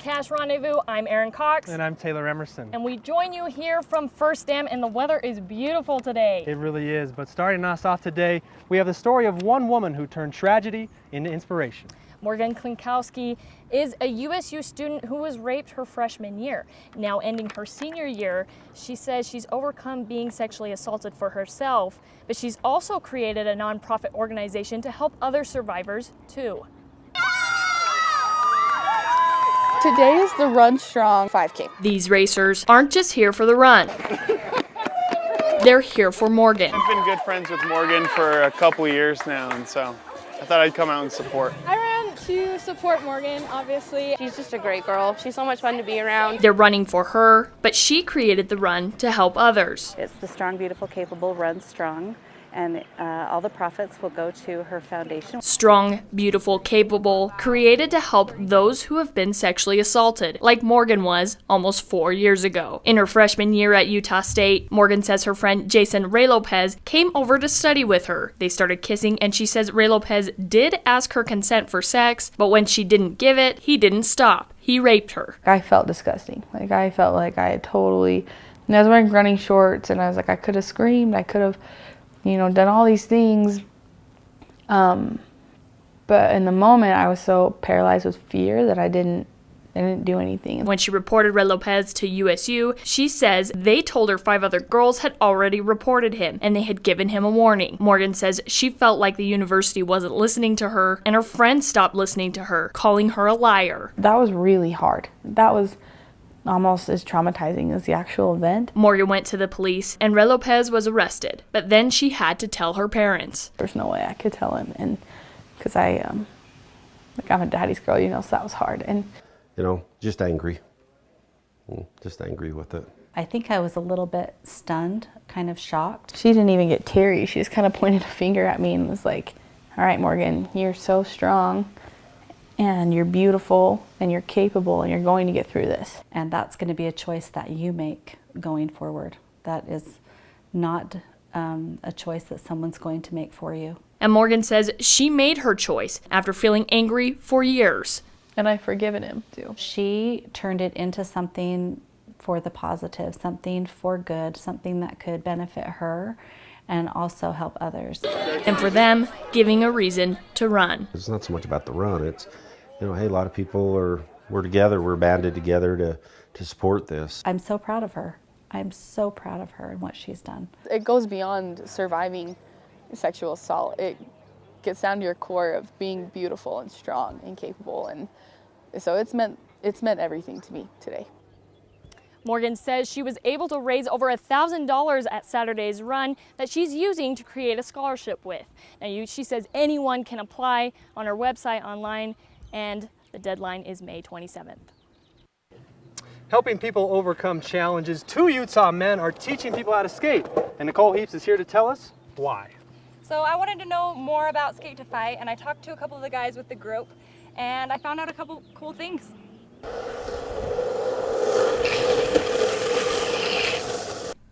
Cache Rendezvous. I'm Erin Cox. And I'm Taylor Emerson. And we join you here from First Dam, and the weather is beautiful today. It really is, but starting us off today, we have the story of one woman who turned tragedy into inspiration. Morgan Klinkowski is a USU student who was raped her freshman year. Now ending her senior year, she says she's overcome being sexually assaulted for herself, but she's also created a nonprofit organization to help other survivors too. Today is the Run Strong 5K. These racers aren't just here for the run. They're here for Morgan. I've been good friends with Morgan for a couple years now, and so I thought I'd come out and support. I ran to support Morgan, obviously. She's just a great girl. She's so much fun to be around. They're running for her, but she created the run to help others. It's the Strong, Beautiful, Capable Run Strong, and all the profits will go to her foundation. Strong, Beautiful, Capable, created to help those who have been sexually assaulted, like Morgan was almost 4 years ago. In her freshman year at Utah State, Morgan says her friend Jason Ray Lopez came over to study with her. They started kissing, and she says Ray Lopez did ask her consent for sex, but when she didn't give it, he didn't stop. He raped her. I felt disgusting. I felt like I had totally, I was wearing running shorts, and I was like, I could have screamed, I could have, done all these things. But in the moment, I was so paralyzed with fear that I didn't do anything. When she reported Red Lopez to USU, she says they told her 5 other girls had already reported him and they had given him a warning. Morgan says she felt like the university wasn't listening to her and her friends stopped listening to her, calling her a liar. That was really hard. That was almost as traumatizing as the actual event. Morgan went to the police and Red Lopez was arrested, but then she had to tell her parents. There's no way I could tell him, and because I'm a daddy's girl, so that was hard. And just angry with it. I think I was a little bit stunned, kind of shocked. She didn't even get teary. She just kind of pointed a finger at me and was like, all right, Morgan, you're so strong and you're beautiful and you're capable and you're going to get through this. And that's going to be a choice that you make going forward. That is not a choice that someone's going to make for you. And Morgan says she made her choice after feeling angry for years. And I've forgiven him too. She turned it into something for the positive, something for good, something that could benefit her and also help others. And for them, giving a reason to run. It's not so much about the run. It's, hey, a lot of people we're together, we're banded together to support this. I'm so proud of her. I'm so proud of her and what she's done. It goes beyond surviving sexual assault. It gets down to your core of being beautiful and strong and capable, and so it's meant everything to me today. Morgan says she was able to raise over $1,000 at Saturday's run that she's using to create a scholarship with. Now, she says anyone can apply on her website online, and the deadline is May 27th. Helping people overcome challenges, 2 Utah men are teaching people how to skate, and Nicole Heaps is here to tell us why. So I wanted to know more about Skate to Fight, and I talked to a couple of the guys with the group, and I found out a couple cool things.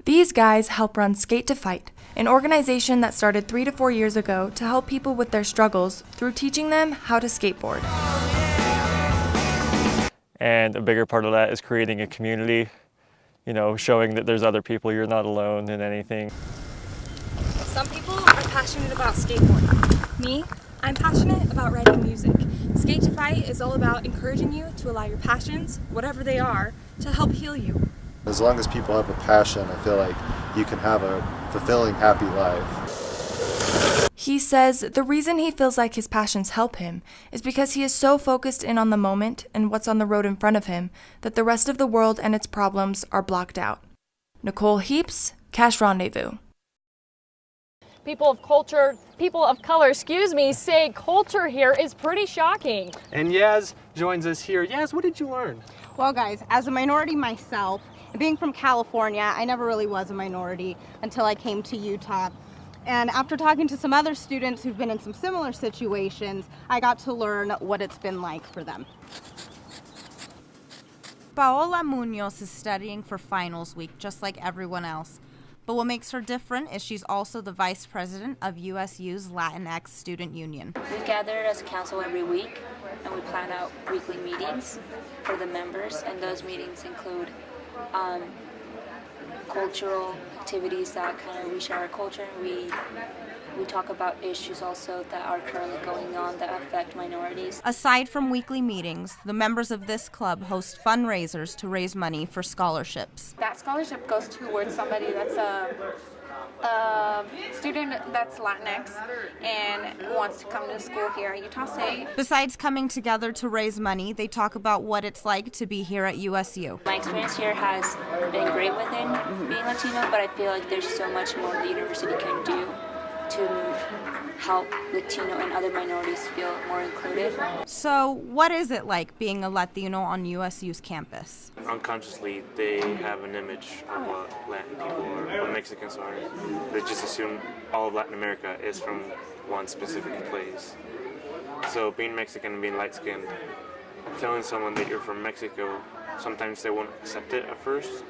These guys help run Skate to Fight, an organization that started 3 to 4 years ago to help people with their struggles through teaching them how to skateboard. And a bigger part of that is creating a community, showing that there's other people, you're not alone in anything. Some people are passionate about skateboarding. Me, I'm passionate about writing music. Skate to Fight is all about encouraging you to allow your passions, whatever they are, to help heal you. As long as people have a passion, I feel like you can have a fulfilling, happy life. He says the reason he feels like his passions help him is because he is so focused in on the moment and what's on the road in front of him that the rest of the world and its problems are blocked out. Nicole Heaps, Cache Rendezvous. People of color, say culture here is pretty shocking. And Yaz joins us here. Yaz, what did you learn? Well, guys, as a minority myself, being from California, I never really was a minority until I came to Utah. And after talking to some other students who've been in some similar situations, I got to learn what it's been like for them. Paola Munoz is studying for finals week, just like everyone else. But what makes her different is she's also the vice president of USU's Latinx Student Union. We gather as council every week, and we plan out weekly meetings for the members, and those meetings include cultural activities that kind of we share our culture. We talk about issues also that are currently going on that affect minorities. Aside from weekly meetings, the members of this club host fundraisers to raise money for scholarships. That scholarship goes towards somebody that's a student that's Latinx and wants to come to school here at Utah State. Besides coming together to raise money, they talk about what it's like to be here at USU. My experience here has been great within being Latino, but I feel like there's so much more the university can do to help Latino and other minorities feel more included. So, what is it like being a Latino on USU's campus? Unconsciously, they have an image of what Latin people or what Mexicans are. They just assume all of Latin America is from one specific place. So being Mexican and being light-skinned, telling someone that you're from Mexico, sometimes they won't accept it at first.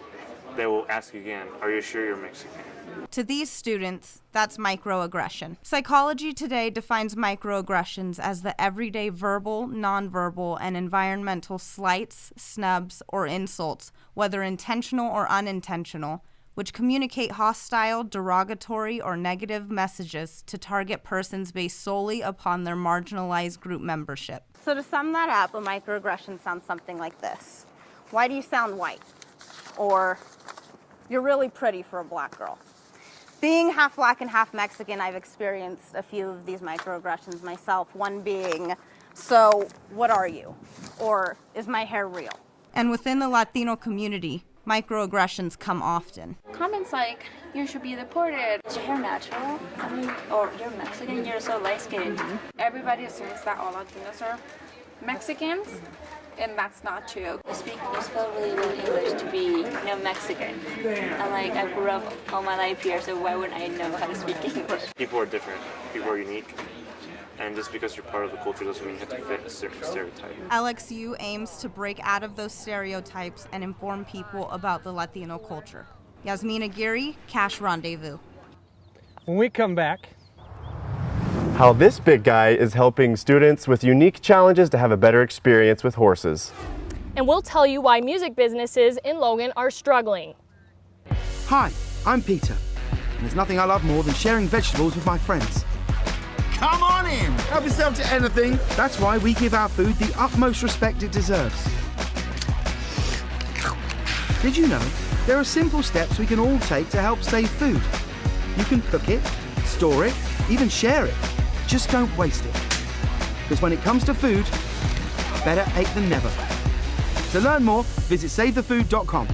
They will ask you again, are you sure you're Mexican? To these students, that's microaggression. Psychology Today defines microaggressions as the everyday verbal, nonverbal, and environmental slights, snubs, or insults, whether intentional or unintentional, which communicate hostile, derogatory, or negative messages to target persons based solely upon their marginalized group membership. So to sum that up, a microaggression sounds something like this. Why do you sound white? Or, you're really pretty for a black girl. Being half black and half Mexican, I've experienced a few of these microaggressions myself, one being, so what are you? Or, is my hair real? And within the Latino community, microaggressions come often. Comments like, you should be deported, is your hair natural? Or you're Mexican, you're so light-skinned. Everybody assumes that all Latinos are Mexicans, and that's not true. You spell really well English to be, Mexican. And I grew up all my life here, so why wouldn't I know how to speak English? People are different. People are unique. And just because you're part of the culture doesn't mean you have to fit a certain stereotype. LXU aims to break out of those stereotypes and inform people about the Latino culture. Yasmina Giri, Cache Rendezvous. When we come back, how this big guy is helping students with unique challenges to have a better experience with horses. And we'll tell you why music businesses in Logan are struggling. Hi, I'm Peter, and there's nothing I love more than sharing vegetables with my friends. Come on in, help yourself to anything. That's why we give our food the utmost respect it deserves. Did you know there are simple steps we can all take to help save food? You can cook it, store it, even share it. Just don't waste it. Because when it comes to food, better ate than never. To learn more, visit savethefood.com.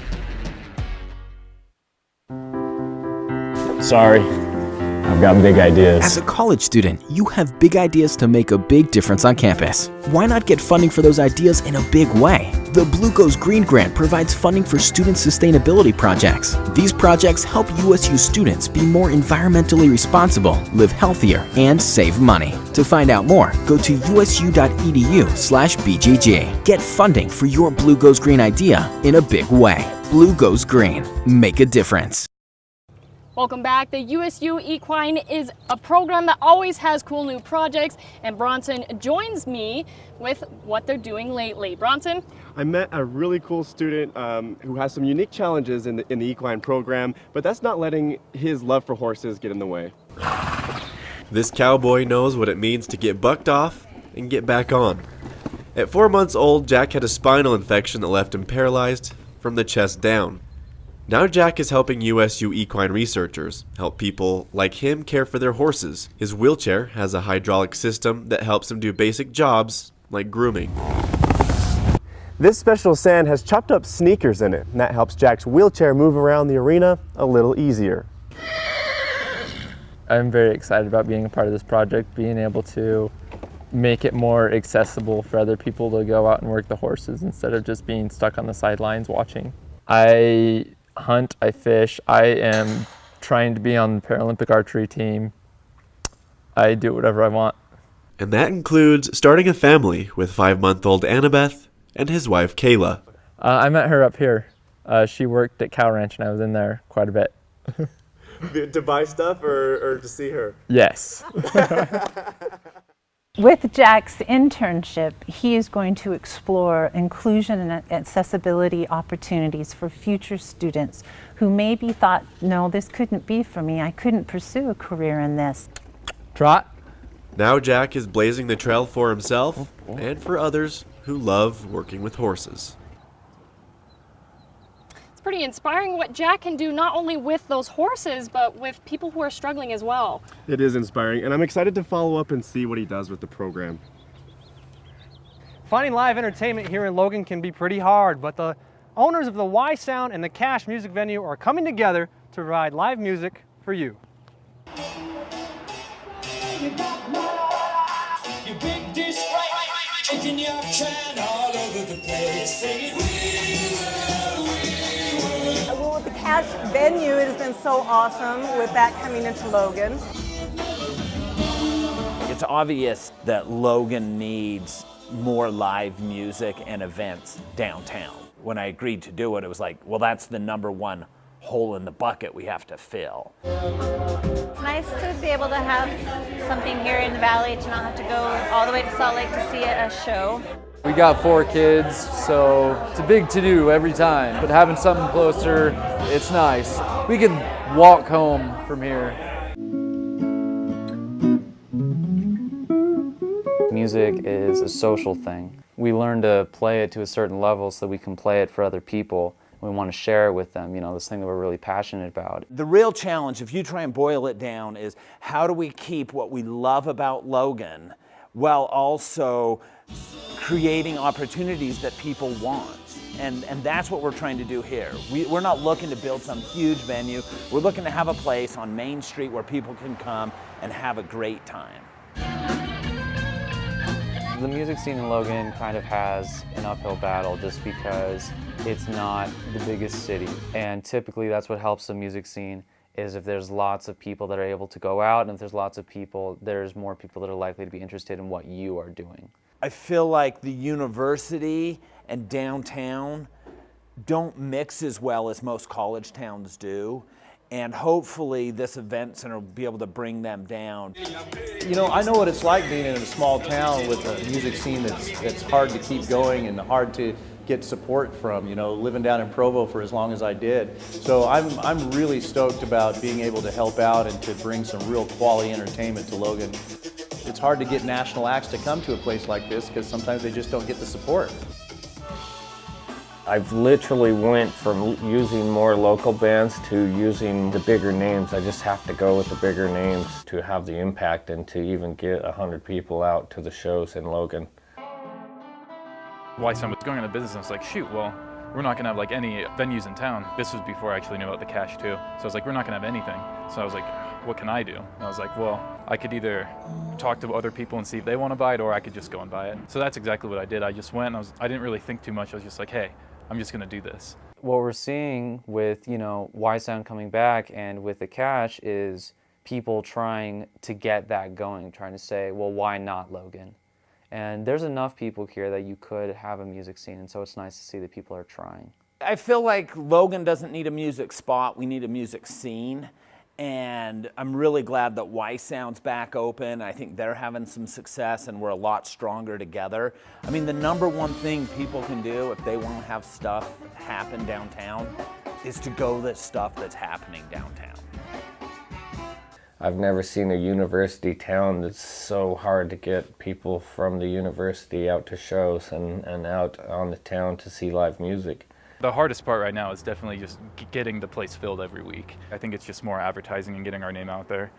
Sorry, I've got big ideas. As a college student, you have big ideas to make a big difference on campus. Why not get funding for those ideas in a big way? The Blue Goes Green Grant provides funding for student sustainability projects. These projects help USU students be more environmentally responsible, live healthier, and save money. To find out more, go to usu.edu/BGG. Get funding for your Blue Goes Green idea in a big way. Blue Goes Green. Make a difference. Welcome back. The USU Equine is a program that always has cool new projects, and Bronson joins me with what they're doing lately. Bronson? I met a really cool student who has some unique challenges in the equine program, but that's not letting his love for horses get in the way. This cowboy knows what it means to get bucked off and get back on. At 4 months old, Jack had a spinal infection that left him paralyzed from the chest down. Now Jack is helping USU equine researchers help people like him care for their horses. His wheelchair has a hydraulic system that helps him do basic jobs like grooming. This special sand has chopped up sneakers in it, and that helps Jack's wheelchair move around the arena a little easier. I'm very excited about being a part of this project, being able to make it more accessible for other people to go out and work the horses instead of just being stuck on the sidelines watching. I hunt, I fish, I am trying to be on the Paralympic archery team. I do whatever I want. And that includes starting a family with 5-month-old Annabeth and his wife Kayla. I met her up here. She worked at Cow Ranch and I was in there quite a bit. To buy stuff or to see her? Yes. With Jack's internship, he is going to explore inclusion and accessibility opportunities for future students who maybe thought, no, this couldn't be for me. I couldn't pursue a career in this. Trot. Now Jack is blazing the trail for himself and for others who love working with horses. It's pretty inspiring what Jack can do not only with those horses, but with people who are struggling as well. It is inspiring, and I'm excited to follow up and see what he does with the program. Finding live entertainment here in Logan can be pretty hard, but the owners of the Y Sound and the Cache music venue are coming together to provide live music for you. Well, with the Cache venue, it has been so awesome with that coming into Logan. It's obvious that Logan needs more live music and events downtown. When I agreed to do it, it was like, well, that's the #1 hole in the bucket we have to fill. It's nice to be able to have something here in the valley, to not have to go all the way to Salt Lake to see a show. We got 4 kids, so it's a big to-do every time, but having something closer, it's nice. We can walk home from here. Music is a social thing. We learn to play it to a certain level so that we can play it for other people. We want to share it with them, you know, this thing that we're really passionate about. The real challenge, if you try and boil it down, is how do we keep what we love about Logan while also creating opportunities that people want? And that's what we're trying to do here. We're not looking to build some huge venue. We're looking to have a place on Main Street where people can come and have a great time. The music scene in Logan kind of has an uphill battle just because it's not the biggest city. And typically that's what helps the music scene, is if there's lots of people that are able to go out, and if there's lots of people, there's more people that are likely to be interested in what you are doing. I feel like the university and downtown don't mix as well as most college towns do. And hopefully this event center will be able to bring them down. You know, I know what it's like being in a small town with a music scene that's hard to keep going and hard to get support from, you know, living down in Provo for as long as I did. So I'm really stoked about being able to help out and to bring some real quality entertainment to Logan. It's hard to get national acts to come to a place like this because sometimes they just don't get the support. I've literally went from using more local bands to using the bigger names. I just have to go with the bigger names to have the impact and to even get 100 people out to the shows in Logan. Y Sound was going out of business, and I was like, shoot, well, we're not gonna have like any venues in town. This was before I actually knew about the Cache too. So I was like, we're not gonna have anything. So I was like, what can I do? And I was like, well, I could either talk to other people and see if they want to buy it, or I could just go and buy it. So that's exactly what I did. I just went, and I didn't really think too much. I was just like, hey, I'm just gonna do this. What we're seeing with, you know, Y Sound coming back and with the Cache is people trying to get that going, trying to say, well, why not Logan? And there's enough people here that you could have a music scene, and so it's nice to see that people are trying. I feel like Logan doesn't need a music spot, we need a music scene. And I'm really glad that Y Sound's back open. I think they're having some success and we're a lot stronger together. I mean, the #1 thing people can do if they want to have stuff happen downtown is to go to stuff that's happening downtown. I've never seen a university town that's so hard to get people from the university out to shows and out on the town to see live music. The hardest part right now is definitely just getting the place filled every week. I think it's just more advertising and getting our name out there.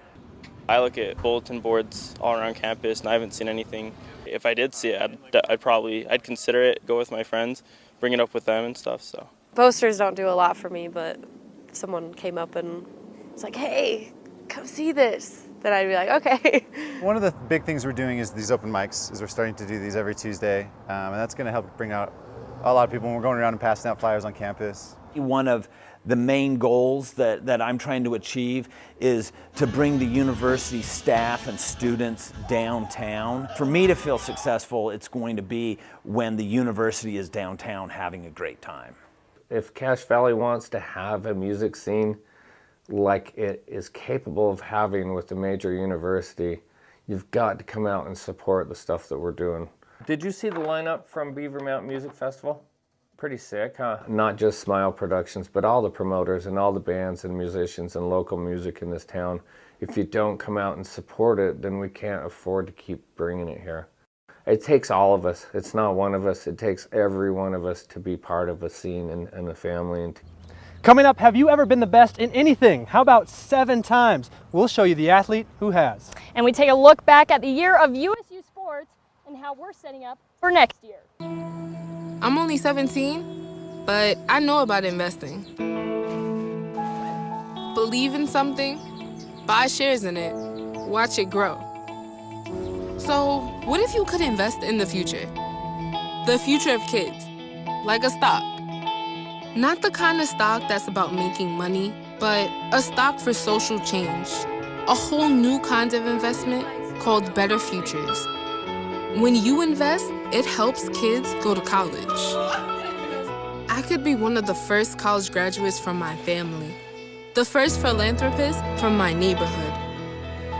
I look at bulletin boards all around campus and I haven't seen anything. If I did see it, I'd consider it, go with my friends, bring it up with them and stuff. So posters don't do a lot for me, but if someone came up and was like, hey, come see this, then I'd be like, okay. One of the big things we're doing is these open mics, is we're starting to do these every Tuesday, and that's going to help bring out a lot of people when we're going around and passing out flyers on campus. One of the main goals that I'm trying to achieve is to bring the university staff and students downtown. For me to feel successful, it's going to be when the university is downtown having a great time. If Cache Valley wants to have a music scene like it is capable of having with a major university, You've got to come out and support the stuff that we're doing. Did you see the lineup from Beaver Mountain Music Festival? Pretty sick, huh? Not just Smile Productions, but all the promoters and all the bands and musicians and local music in this town. If you don't come out and support it, then we can't afford to keep bringing it here. It takes all of us. It's not one of us. It takes every one of us to be part of a scene and a family. Coming up, have you ever been the best in anything? How about 7 times? We'll show you the athlete who has. And we take a look back at the year of USU sports and how we're setting up for next year. I'm only 17, but I know about investing. Believe in something, buy shares in it, watch it grow. So, what if you could invest in the future? The future of kids, like a stock. Not the kind of stock that's about making money, but a stock for social change. A whole new kind of investment called Better Futures. When you invest, it helps kids go to college. I could be one of the first college graduates from my family, the first philanthropist from my neighborhood.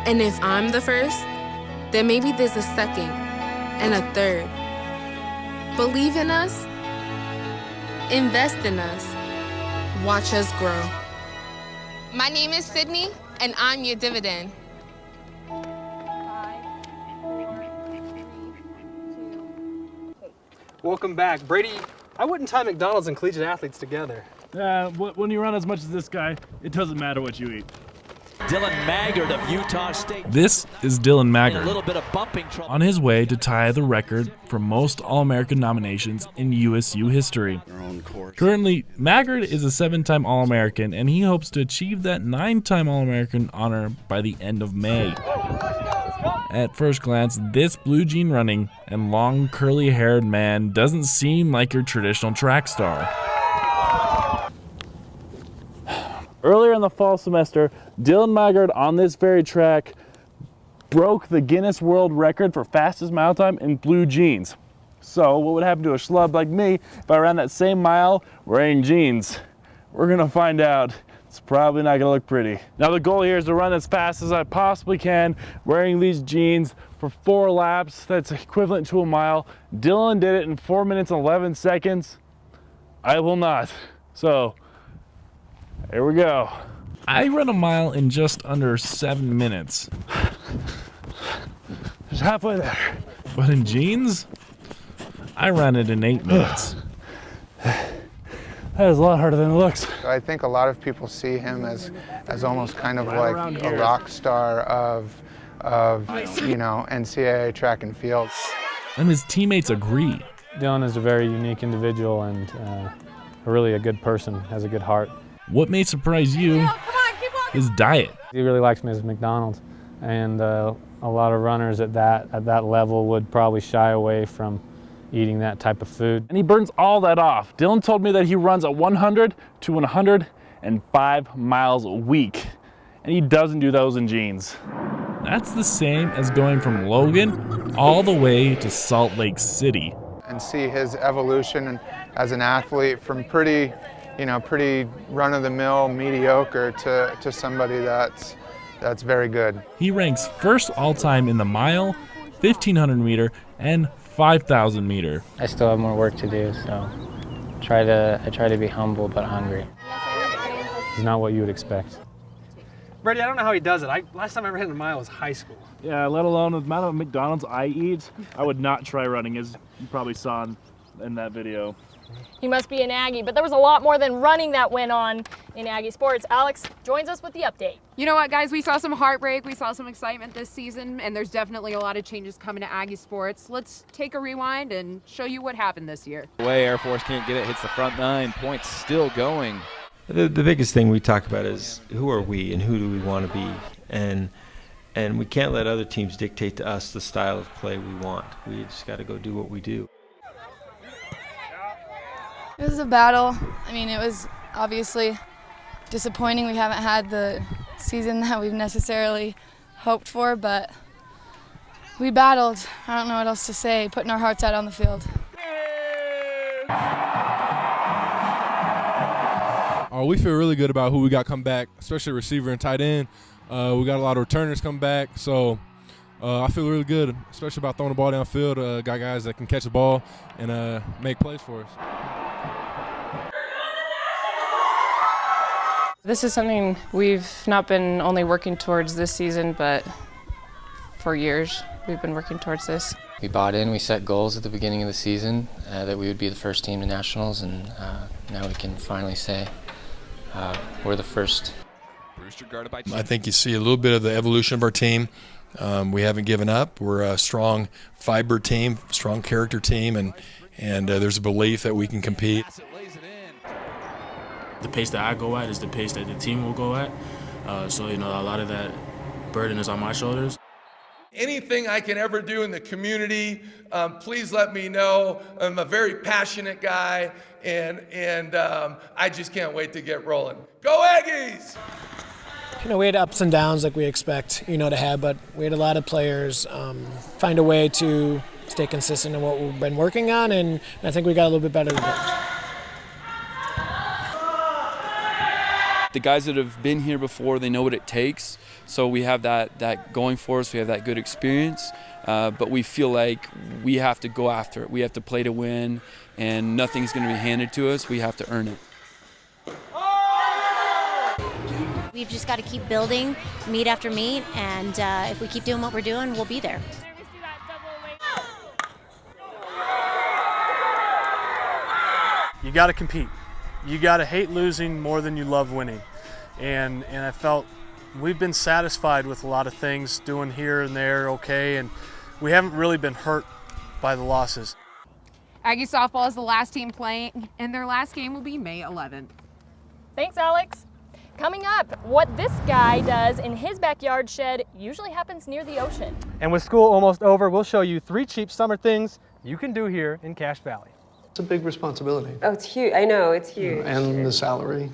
And if I'm the first, then maybe there's a second and a third. Believe in us, invest in us, watch us grow. My name is Sydney, and I'm your dividend. Welcome back. Brady, I wouldn't tie McDonald's and collegiate athletes together. When you run as much as this guy, it doesn't matter what you eat. Dylan Maggard of Utah State. This is Dylan Maggard, A little bit of bumping trouble. on his way to tie the record for most All-American nominations in USU history. Currently, Maggard is a 7-time All-American, and he hopes to achieve that 9-time All-American honor by the end of May. At first glance, this blue jean running and long curly-haired man doesn't seem like your traditional track star. Earlier in the fall semester, Dylan Maggard on this very track broke the Guinness World Record for fastest mile time in blue jeans. So what would happen to a schlub like me if I ran that same mile wearing jeans? We're gonna find out. It's probably not gonna look pretty. Now the goal here is to run as fast as I possibly can wearing these jeans for 4 laps. That's equivalent to a mile. Dylan did it in 4 minutes and 11 seconds. I will not. So here we go. I run a mile in just under 7 minutes. Just halfway there. But in jeans, I ran it in 8 minutes. That is a lot harder than it looks. I think a lot of people see him as almost kind of like a rock star of you know, NCAA track and field. And his teammates agree. Dylan is a very unique individual and really a good person, has a good heart. What may surprise you is diet. He really likes me as McDonald's, and a lot of runners at that level would probably shy away from eating that type of food. And he burns all that off. Dylan told me that he runs at 100 to 105 miles a week, and he doesn't do those in jeans. That's the same as going from Logan all the way to Salt Lake City. And see his evolution as an athlete from pretty run-of-the-mill, mediocre to somebody that's very good. He ranks first all-time in the mile, 1,500 meter, and 5,000 meter. I still have more work to do, so I try to be humble but hungry. It's not what you would expect. Brady, I don't know how he does it. Last time I ran a mile was high school. Yeah, let alone the amount of McDonald's I eat, I would not try running, as you probably saw in that video. He must be an Aggie, but there was a lot more than running that went on in Aggie sports. Alex joins us with the update. You know what, guys? We saw some heartbreak. We saw some excitement this season, and there's definitely a lot of changes coming to Aggie sports. Let's take a rewind and show you what happened this year. Way Air Force can't get it, hits the front 9, points still going. The biggest thing we talk about is who are we and who do we want to be, and we can't let other teams dictate to us the style of play we want. We just got to go do what we do. It was a battle. I mean, it was obviously disappointing. We haven't had the season that we've necessarily hoped for, but we battled. I don't know what else to say, putting our hearts out on the field. We feel really good about who we got come back, especially receiver and tight end. We got a lot of returners come back, so I feel really good, especially about throwing the ball downfield. Got guys that can catch the ball and make plays for us. This is something we've not been only working towards this season, but for years we've been working towards this. We bought in, we set goals at the beginning of the season that we would be the first team to nationals, and now we can finally say we're the first. I think you see a little bit of the evolution of our team. We haven't given up. We're a strong fiber team, strong character team, and there's a belief that we can compete. The pace that I go at is the pace that the team will go at. So, a lot of that burden is on my shoulders. Anything I can ever do in the community, please let me know. I'm a very passionate guy, and I just can't wait to get rolling. Go Aggies! We had ups and downs like we expect, to have, but we had a lot of players find a way to stay consistent in what we've been working on, and I think we got a little bit better today. The guys that have been here before, they know what it takes, so we have that going for us. We have that good experience, but we feel like we have to go after it. We have to play to win, and nothing's going to be handed to us. We have to earn it. We've just got to keep building meet after meet, and if we keep doing what we're doing, we'll be there. You got to compete. You got to hate losing more than you love winning. And I felt we've been satisfied with a lot of things, doing here and there okay, and we haven't really been hurt by the losses. Aggie softball is the last team playing, and their last game will be May 11th. Thanks, Alex. Coming up, what this guy does in his backyard shed usually happens near the ocean. And with school almost over, we'll show you 3 cheap summer things you can do here in Cache Valley. It's a big responsibility. Oh, it's huge. I know, it's huge. And the salary.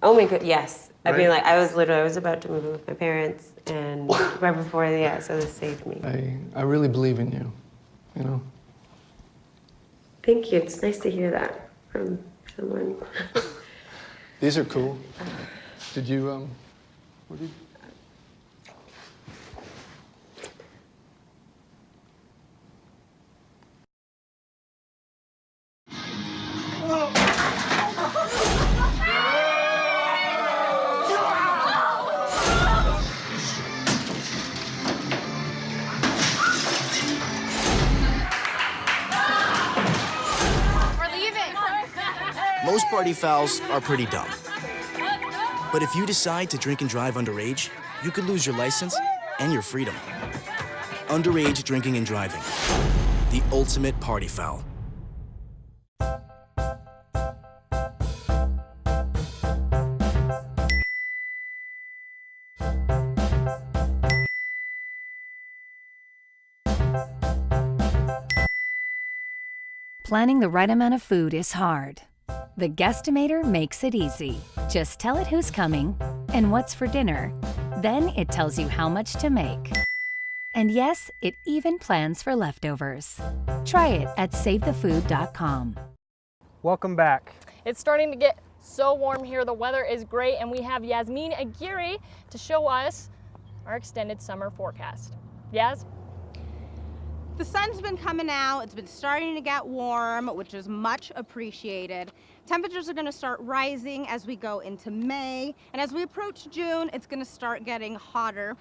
Oh my god, yes. Right? I mean, like, I was about to move in with my parents, and right before, so this saved me. I really believe in you, Thank you. It's nice to hear that from someone. These are cool. Did you, what did you? Most party fouls are pretty dumb. But if you decide to drink and drive underage, you could lose your license and your freedom. Underage drinking and driving. The ultimate party foul. Planning the right amount of food is hard. The Guestimator makes it easy. Just tell it who's coming and what's for dinner. Then it tells you how much to make. And yes, it even plans for leftovers. Try it at savethefood.com. Welcome back. It's starting to get so warm here. The weather is great, and we have Yasmin Aguirre to show us our extended summer forecast. Yas? The sun's been coming out, it's been starting to get warm, which is much appreciated. Temperatures are going to start rising as we go into May, and as we approach June, it's going to start getting hotter.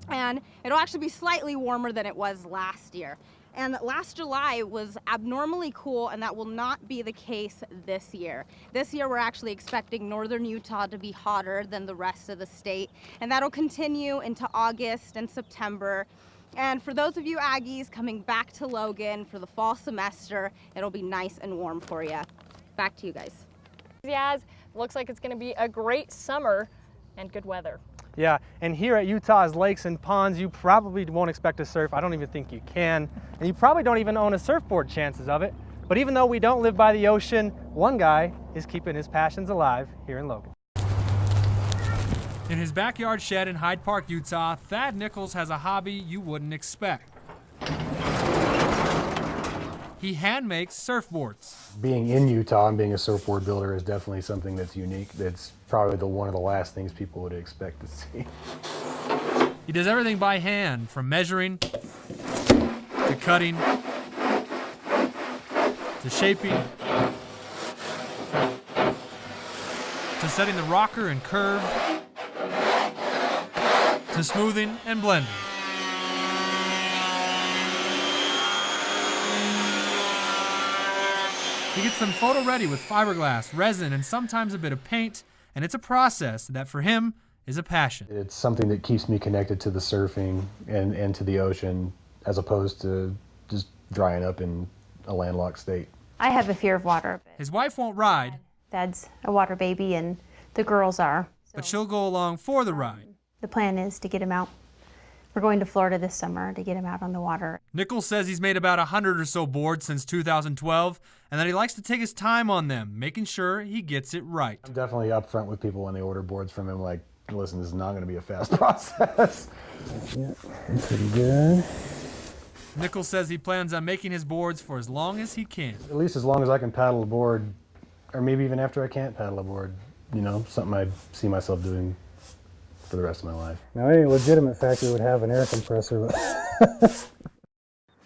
And it'll actually be slightly warmer than it was last year. And last July was abnormally cool, and that will not be the case this year. This year, we're actually expecting northern Utah to be hotter than the rest of the state, and that'll continue into August and September. And for those of you Aggies coming back to Logan for the fall semester, it'll be nice and warm for you. Back to you guys. Yas, looks like it's going to be a great summer and good weather. Yeah, and here at Utah's lakes and ponds, you probably won't expect to surf. I don't even think you can. And you probably don't even own a surfboard, chances of it. But even though we don't live by the ocean, one guy is keeping his passions alive here in Logan. In his backyard shed in Hyde Park, Utah, Thad Nichols has a hobby you wouldn't expect. He hand makes surfboards. Being in Utah and being a surfboard builder is definitely something that's unique. That's probably one of the last things people would expect to see. He does everything by hand, from measuring to cutting to shaping to setting the rocker and curve to smoothing and blending. He gets them photo ready with fiberglass, resin, and sometimes a bit of paint, and it's a process that for him is a passion. It's something that keeps me connected to the surfing and to the ocean, as opposed to just drying up in a landlocked state. I have a fear of water. His wife won't ride. Dad's a water baby and the girls are. But she'll go along for the ride. The plan is to get him out. We're going to Florida this summer to get him out on the water. Nichols says he's made about 100 or so boards since 2012, and that he likes to take his time on them, making sure he gets it right. I'm definitely upfront with people when they order boards from him, like, listen, this is not going to be a fast process. Yeah, pretty good. Nichols says he plans on making his boards for as long as he can. At least as long as I can paddle a board, or maybe even after I can't paddle a board, you know, something I see myself doing for the rest of my life. Now, any legitimate factory would have an air compressor. But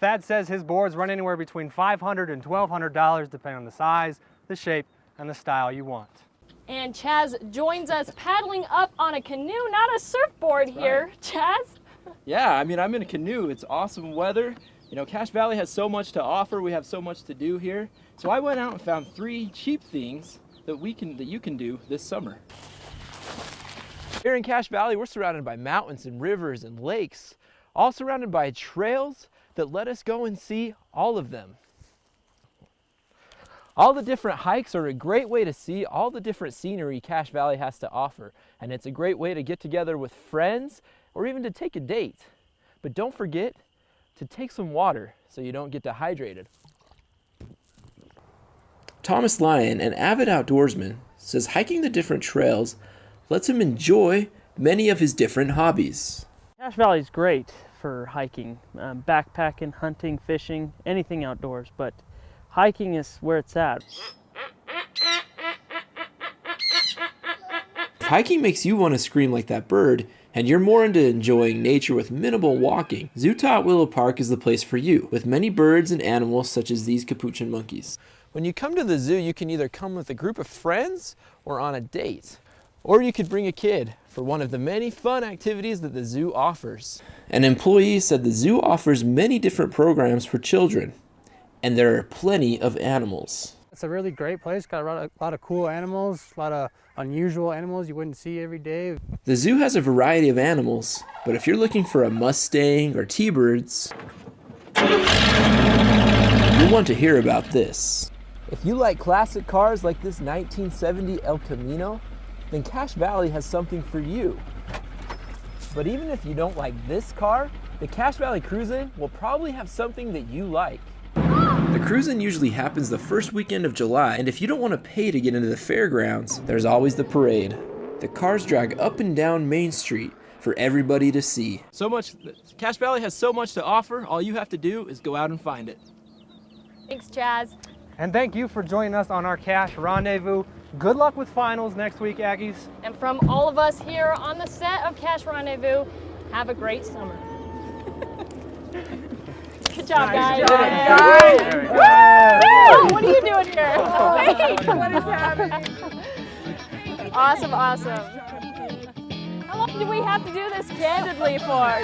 Thad says his boards run anywhere between $500 and $1,200, depending on the size, the shape, and the style you want. And Chaz joins us paddling up on a canoe, not a surfboard here. Chaz? Yeah, I mean, I'm in a canoe. It's awesome weather. You know, Cache Valley has so much to offer. We have so much to do here. So I went out and found 3 cheap things that you can do this summer. Here in Cache Valley, we're surrounded by mountains and rivers and lakes, all surrounded by trails that let us go and see all of them. All the different hikes are a great way to see all the different scenery Cache Valley has to offer, and it's a great way to get together with friends or even to take a date. But don't forget to take some water so you don't get dehydrated. Thomas Lyon, an avid outdoorsman, says hiking the different trails lets him enjoy many of his different hobbies. Cache Valley is great for hiking, backpacking, hunting, fishing, anything outdoors, but hiking is where it's at. If hiking makes you want to scream like that bird, and you're more into enjoying nature with minimal walking, Zootah at Willow Park is the place for you, with many birds and animals such as these capuchin monkeys. When you come to the zoo, you can either come with a group of friends or on a date. Or you could bring a kid for one of the many fun activities that the zoo offers. An employee said the zoo offers many different programs for children, and there are plenty of animals. It's a really great place. Got a lot of cool animals, a lot of unusual animals you wouldn't see every day. The zoo has a variety of animals, but if you're looking for a Mustang or T-birds, you'll want to hear about this. If you like classic cars like this 1970 El Camino, then Cache Valley has something for you. But even if you don't like this car, the Cache Valley Cruisin' will probably have something that you like. The cruising usually happens the first weekend of July, and if you don't want to pay to get into the fairgrounds, there's always the parade. The cars drag up and down Main Street for everybody to see. Cache Valley has so much to offer, all you have to do is go out and find it. Thanks, Chaz. And thank you for joining us on our Cache Rendezvous. Good luck with finals next week, Aggies. And from all of us here on the set of Cache Rendezvous, have a great summer. Good job, guys. Good job. Woo! What are you doing here? Wait, what is happening? Awesome, awesome. How long do we have to do this candidly for?